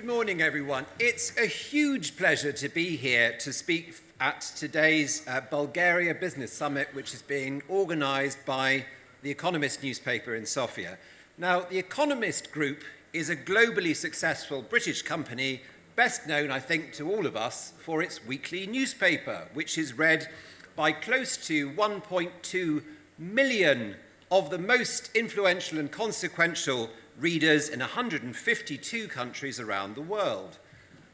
morning, everyone. It's a huge pleasure to be here to speak at today's Bulgaria Business Summit, which is being organised by The Economist newspaper in Sofia. Now, The Economist Group is a globally successful British company, best known, I think, to all of us for its weekly newspaper, which is read by close to 1.2 million of the most influential and consequential readers in 152 countries around the world.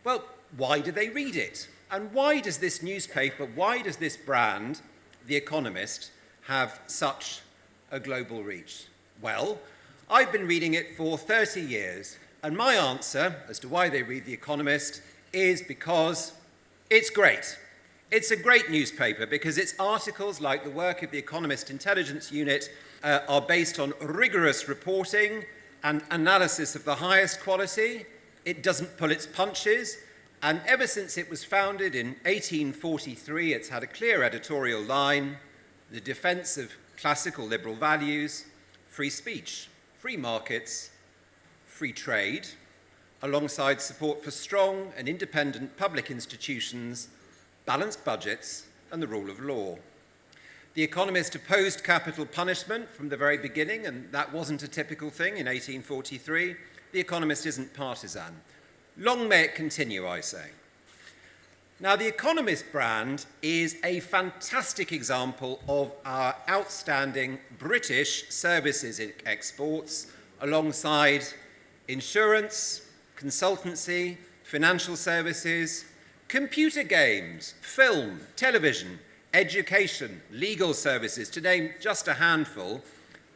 Well, why do they read it? And why does this newspaper, why does this brand, The Economist, have such a global reach? Well, I've been reading it for 30 years, and my answer as to why they read The Economist is because it's great. It's a great newspaper because its articles, like the work of the Economist Intelligence Unit, are based on rigorous reporting and analysis of the highest quality. It doesn't pull its punches, and ever since it was founded in 1843, it's had a clear editorial line: the defense of classical liberal values, free speech, free markets, free trade, alongside support for strong and independent public institutions, balanced budgets, and the rule of law. The Economist opposed capital punishment from the very beginning, and that wasn't a typical thing in 1843. The Economist isn't partisan. Long may it continue, I say. Now, the Economist brand is a fantastic example of our outstanding British services exports, alongside insurance, consultancy, financial services, computer games, film, television, education, legal services, to name just a handful.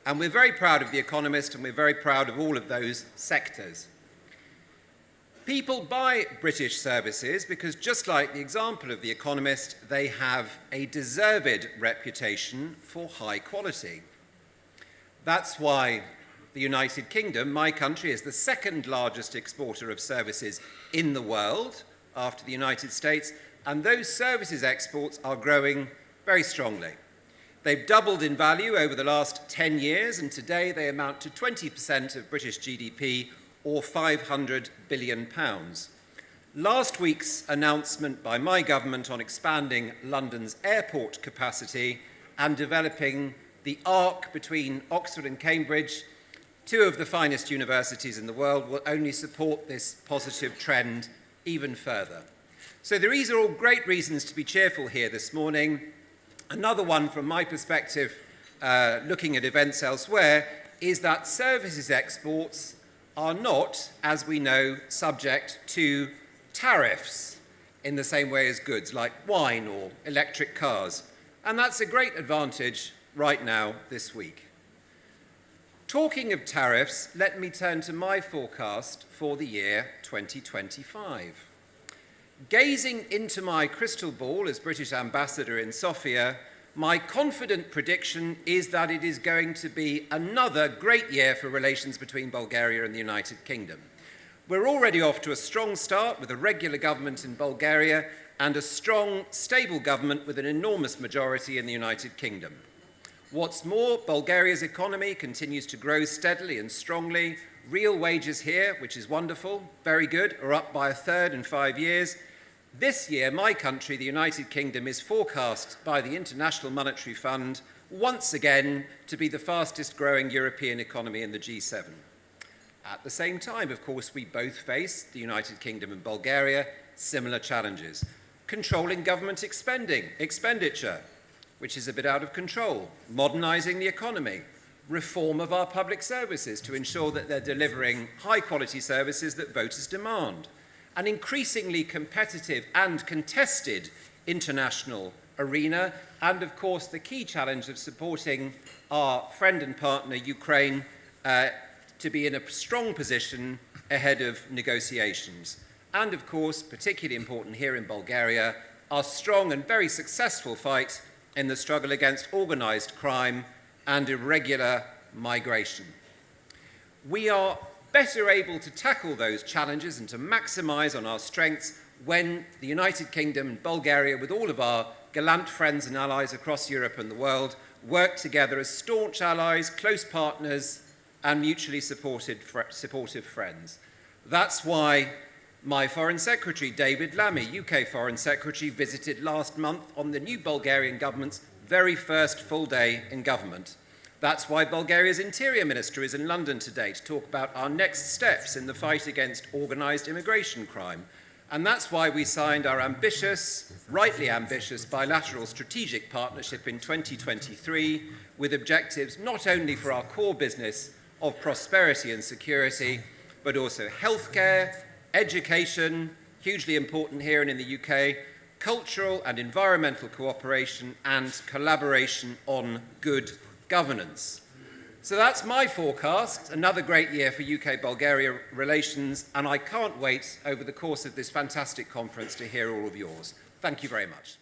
And we're very proud of The Economist, and we're very proud of all of those sectors. People buy British services because, just like the example of The Economist, they have a deserved reputation for high quality. That's why the United Kingdom, my country, is the second largest exporter of services in the world after the United States, and those services exports are growing very strongly. They've doubled in value over the last 10 years, and today they amount to 20% of British GDP, or £500 billion. Last week's announcement by my government on expanding London's airport capacity and developing the arc between Oxford and Cambridge, two of the finest universities in the world, will only support this positive trend even further. So these are all great reasons to be cheerful here this morning. Another one from my perspective, looking at events elsewhere, is that services exports are not, as we know, subject to tariffs in the same way as goods like wine or electric cars. And that's a great advantage right now this week. Talking of tariffs, let me turn to my forecast for the year 2025. Gazing into my crystal ball as British ambassador in Sofia, my confident prediction is that it is going to be another great year for relations between Bulgaria and the United Kingdom. We're already off to a strong start with a regular government in Bulgaria and a strong, stable government with an enormous majority in the United Kingdom. What's more, Bulgaria's economy continues to grow steadily and strongly. Real wages here, which is wonderful, very good, are up by a third in 5 years. This year, my country, the United Kingdom, is forecast by the International Monetary Fund once again to be the fastest growing European economy in the G7. At the same time, of course, we both face, the United Kingdom and Bulgaria, similar challenges. Controlling government expenditure, which is a bit out of control, modernising the economy, reform of our public services to ensure that they're delivering high-quality services that voters demand, an increasingly competitive and contested international arena, and of course the key challenge of supporting our friend and partner Ukraine to be in a strong position ahead of negotiations. And of course, particularly important here in Bulgaria, our strong and very successful fight in the struggle against organised crime and irregular migration. We are better able to tackle those challenges and to maximise on our strengths when the United Kingdom and Bulgaria, with all of our gallant friends and allies across Europe and the world, work together as staunch allies, close partners, and mutually supportive friends. That's why My Foreign Secretary, David Lammy, UK Foreign Secretary, visited last month on the new Bulgarian government's very first full day in government. That's why Bulgaria's Interior Minister is in London today to talk about our next steps in the fight against organised immigration crime. And that's why we signed our ambitious, rightly ambitious, bilateral strategic partnership in 2023 with objectives not only for our core business of prosperity and security, but also healthcare, education, hugely important here and in the UK, cultural and environmental cooperation, and collaboration on good governance. So that's my forecast, another great year for UK-Bulgaria relations, and I can't wait over the course of this fantastic conference to hear all of yours. Thank you very much.